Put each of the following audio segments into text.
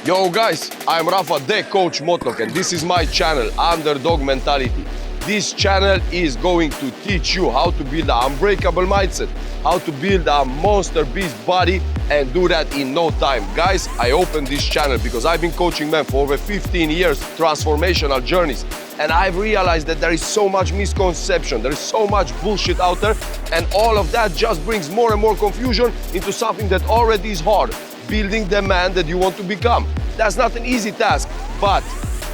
Yo guys, I'm Rafa, the Coach Motlok, and this is my channel, Underdog Mentality. This channel is going to teach you how to build an unbreakable mindset, how to build a monster beast body, and do that in no time. Guys, I opened this channel because I've been coaching men for over 15 years, transformational journeys, and I've realized that there is so much misconception, there is so much bullshit out there, and all of that just brings more and more confusion into something that already is hard. Building the man that you want to become. That's not an easy task, but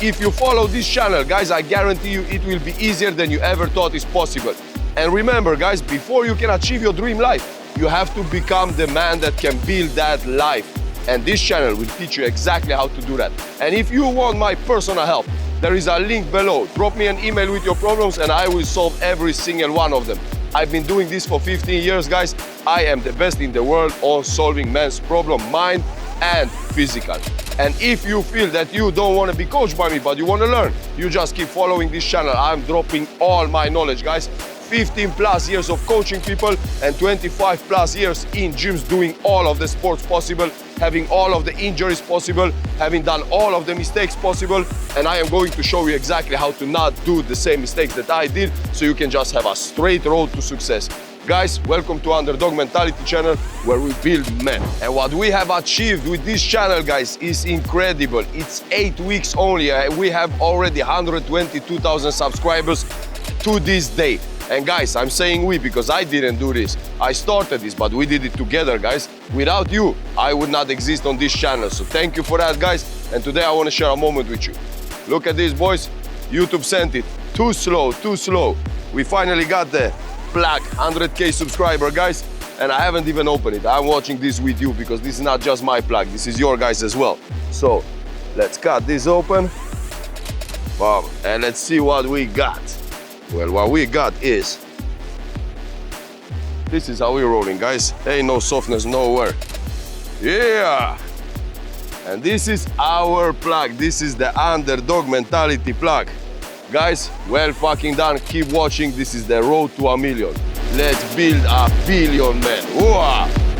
if you follow this channel, guys, I guarantee you it will be easier than you ever thought is possible. And remember, guys, before you can achieve your dream life, you have to become the man that can build that life. And this channel will teach you exactly how to do that. And if you want my personal help, there is a link below. Drop me an email with your problems and I will solve every single one of them. I've been doing this for 15 years, guys. I am the best in the world on solving men's problem, mind and physical. And if you feel that you don't want to be coached by me, but you want to learn, you just keep following this channel. I'm dropping all my knowledge, guys. 15 plus years of coaching people and 25 plus years in gyms doing all of the sports possible, having all of the injuries possible, having done all of the mistakes possible, and I am going to show you exactly how to not do the same mistakes that I did so you can just have a straight road to success. Guys, welcome to Underdog Mentality channel where we build men. And what we have achieved with this channel, guys, is incredible. It's 8 weeks only. We have already 122,000 subscribers to this day. And guys, I'm saying we because I didn't do this. I started this, but we did it together, guys. Without you, I would not exist on this channel. So thank you for that, guys. And today I want to share a moment with you. Look at this, boys. YouTube sent it. Too slow, too slow. We finally got the PLAQUE 100K subscriber, guys. And I haven't even opened it. I'm watching this with you because this is not just my plug. This is your guys as well. So let's cut this open. Boom. And let's see what we got. Well, what we got is, this is how we're rolling, guys. Ain't no softness nowhere. Yeah! And this is our plug. This is the Underdog Mentality plug. Guys, well fucking done. Keep watching. This is the road to 1 million. Let's build 1 billion men. Whoa!